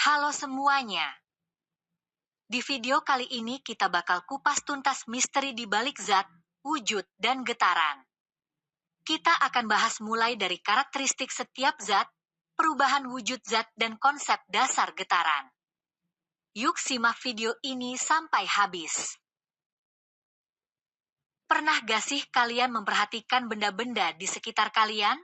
Halo semuanya. Di video kali ini kita bakal kupas tuntas misteri di balik zat, wujud, dan getaran. Kita akan bahas mulai dari karakteristik setiap zat, perubahan wujud zat, dan konsep dasar getaran. Yuk simak video ini sampai habis. Pernah gak sih kalian memperhatikan benda-benda di sekitar kalian?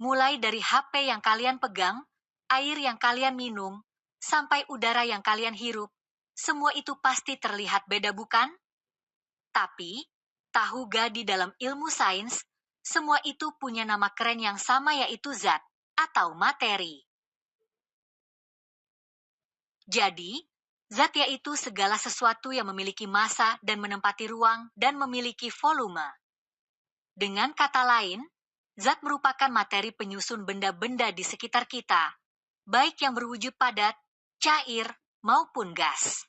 Mulai dari HP yang kalian pegang, air yang kalian minum, sampai udara yang kalian hirup, semua itu pasti terlihat beda bukan? Tapi, tahu gak di dalam ilmu sains, semua itu punya nama keren yang sama yaitu zat atau materi. Jadi, zat yaitu segala sesuatu yang memiliki massa dan menempati ruang dan memiliki volume. Dengan kata lain, zat merupakan materi penyusun benda-benda di sekitar kita, baik yang berwujud padat, cair, maupun gas.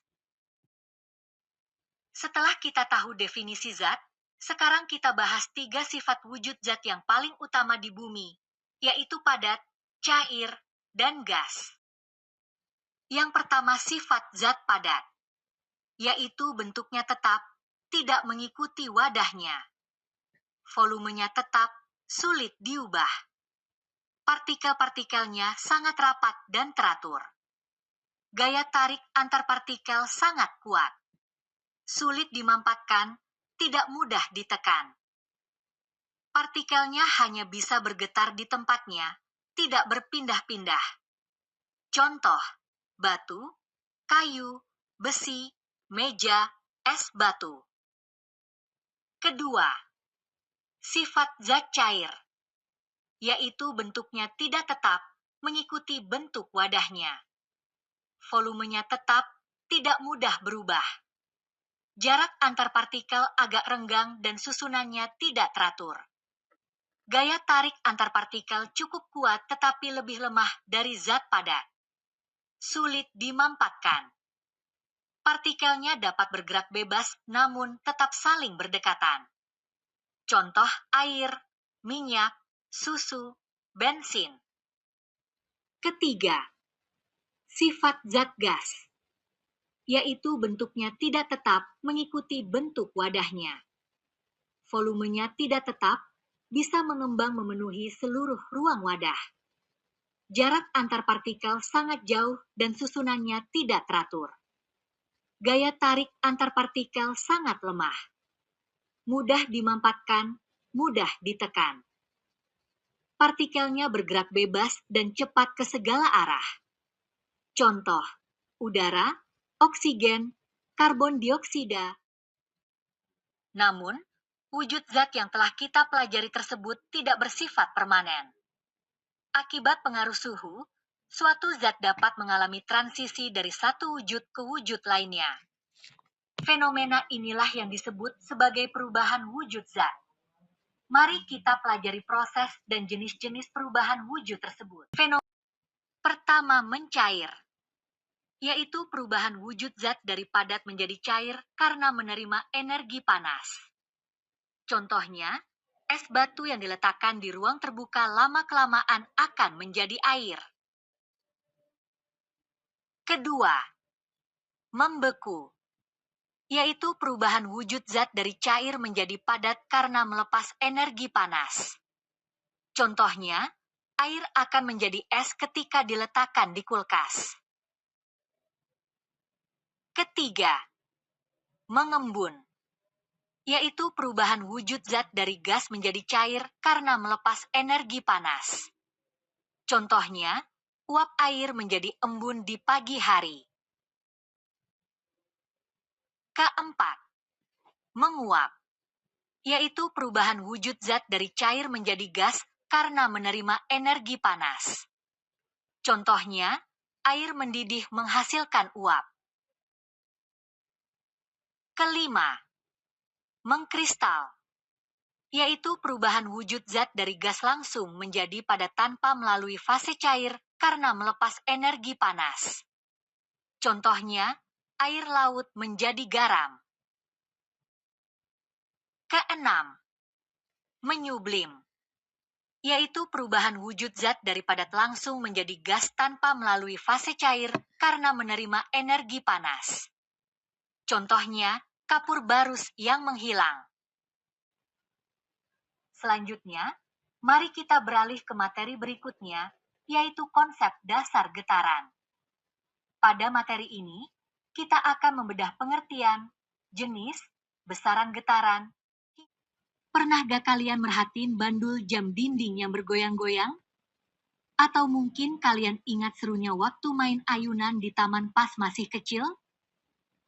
Setelah kita tahu definisi zat, sekarang kita bahas 3 sifat wujud zat yang paling utama di bumi, yaitu padat, cair, dan gas. Yang pertama sifat zat padat, yaitu bentuknya tetap, tidak mengikuti wadahnya. Volumenya tetap, sulit diubah. Partikel-partikelnya sangat rapat dan teratur. Gaya tarik antar partikel sangat kuat. Sulit dimampatkan, tidak mudah ditekan. Partikelnya hanya bisa bergetar di tempatnya, tidak berpindah-pindah. Contoh, batu, kayu, besi, meja, es batu. Kedua, sifat zat cair, yaitu bentuknya tidak tetap, mengikuti bentuk wadahnya. Volumenya tetap, tidak mudah berubah. Jarak antar partikel agak renggang dan susunannya tidak teratur. Gaya tarik antar partikel cukup kuat tetapi lebih lemah dari zat padat. Sulit dimampatkan. Partikelnya dapat bergerak bebas namun tetap saling berdekatan. Contoh air, minyak, susu, bensin. Ketiga, sifat zat gas, yaitu bentuknya tidak tetap mengikuti bentuk wadahnya. Volumenya tidak tetap, bisa mengembang memenuhi seluruh ruang wadah. Jarak antar partikel sangat jauh dan susunannya tidak teratur. Gaya tarik antar partikel sangat lemah. Mudah dimampatkan, mudah ditekan. Partikelnya bergerak bebas dan cepat ke segala arah. Contoh, udara, oksigen, karbon dioksida. Namun, wujud zat yang telah kita pelajari tersebut tidak bersifat permanen. Akibat pengaruh suhu, suatu zat dapat mengalami transisi dari satu wujud ke wujud lainnya. Fenomena inilah yang disebut sebagai perubahan wujud zat. Mari kita pelajari proses dan jenis-jenis perubahan wujud tersebut. Fenomena pertama mencair, yaitu perubahan wujud zat dari padat menjadi cair karena menerima energi panas. Contohnya, es batu yang diletakkan di ruang terbuka lama-kelamaan akan menjadi air. Kedua, membeku, yaitu perubahan wujud zat dari cair menjadi padat karena melepas energi panas. Contohnya, air akan menjadi es ketika diletakkan di kulkas. Ketiga, mengembun, yaitu perubahan wujud zat dari gas menjadi cair karena melepas energi panas. Contohnya, uap air menjadi embun di pagi hari. Keempat, menguap, yaitu perubahan wujud zat dari cair menjadi gas karena menerima energi panas. Contohnya, air mendidih menghasilkan uap. Kelima, mengkristal, yaitu perubahan wujud zat dari gas langsung menjadi padat tanpa melalui fase cair karena melepas energi panas. Contohnya, air laut menjadi garam. Keenam, menyublim, yaitu perubahan wujud zat daripada langsung menjadi gas tanpa melalui fase cair karena menerima energi panas. Contohnya, kapur barus yang menghilang. Selanjutnya, mari kita beralih ke materi berikutnya, yaitu konsep dasar getaran. Pada materi ini, kita akan membedah pengertian, jenis, besaran getaran. Pernah gak kalian merhatiin bandul jam dinding yang bergoyang-goyang? Atau mungkin kalian ingat serunya waktu main ayunan di taman pas masih kecil?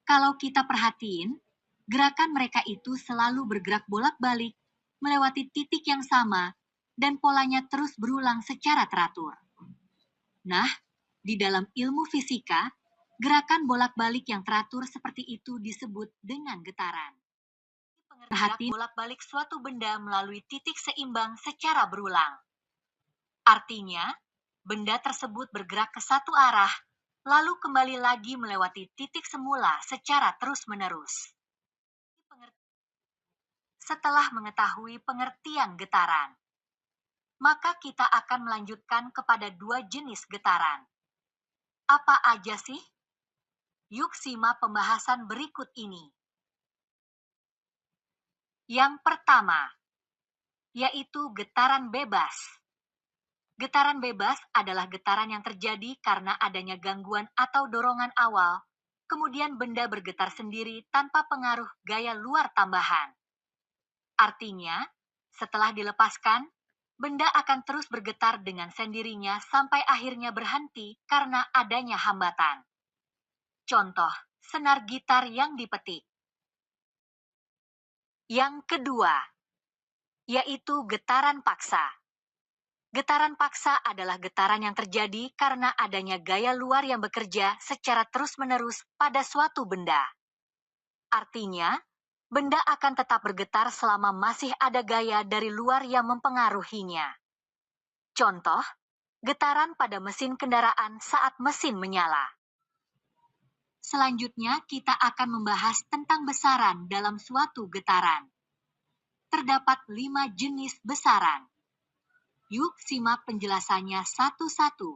Kalau kita perhatiin, gerakan mereka itu selalu bergerak bolak-balik, melewati titik yang sama, dan polanya terus berulang secara teratur. Nah, di dalam ilmu fisika, gerakan bolak-balik yang teratur seperti itu disebut dengan getaran. Perhati bolak-balik suatu benda melalui titik seimbang secara berulang. Artinya, benda tersebut bergerak ke satu arah, lalu kembali lagi melewati titik semula secara terus-menerus. Setelah mengetahui pengertian getaran, maka kita akan melanjutkan kepada dua jenis getaran. Apa aja sih? Yuk simak pembahasan berikut ini. Yang pertama, yaitu getaran bebas. Getaran bebas adalah getaran yang terjadi karena adanya gangguan atau dorongan awal, kemudian benda bergetar sendiri tanpa pengaruh gaya luar tambahan. Artinya, setelah dilepaskan, benda akan terus bergetar dengan sendirinya sampai akhirnya berhenti karena adanya hambatan. Contoh, senar gitar yang dipetik. Yang kedua, yaitu getaran paksa. Getaran paksa adalah getaran yang terjadi karena adanya gaya luar yang bekerja secara terus-menerus pada suatu benda. Artinya, benda akan tetap bergetar selama masih ada gaya dari luar yang mempengaruhinya. Contoh, getaran pada mesin kendaraan saat mesin menyala. Selanjutnya, kita akan membahas tentang besaran dalam suatu getaran. Terdapat 5 jenis besaran. Yuk simak penjelasannya satu-satu.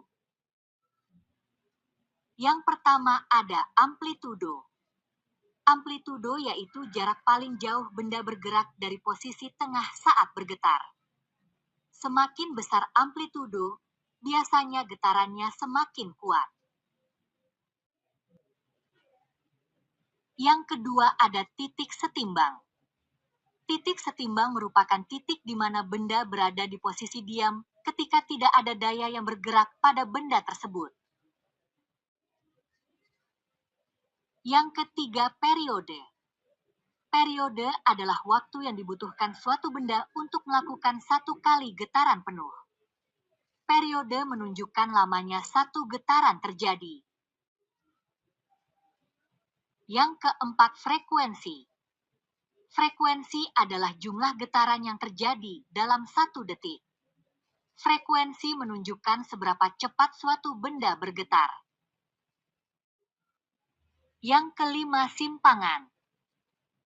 Yang pertama ada amplitudo. Amplitudo yaitu jarak paling jauh benda bergerak dari posisi tengah saat bergetar. Semakin besar amplitudo, biasanya getarannya semakin kuat. Yang kedua ada titik setimbang. Titik setimbang merupakan titik di mana benda berada di posisi diam ketika tidak ada daya yang bergerak pada benda tersebut. Yang ketiga, periode. Periode adalah waktu yang dibutuhkan suatu benda untuk melakukan satu kali getaran penuh. Periode menunjukkan lamanya satu getaran terjadi. Yang keempat, frekuensi. Frekuensi adalah jumlah getaran yang terjadi dalam satu detik. Frekuensi menunjukkan seberapa cepat suatu benda bergetar. Yang kelima, simpangan.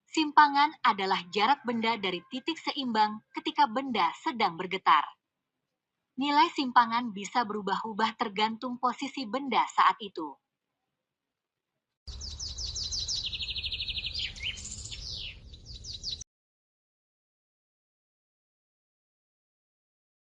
Simpangan adalah jarak benda dari titik seimbang ketika benda sedang bergetar. Nilai simpangan bisa berubah-ubah tergantung posisi benda saat itu.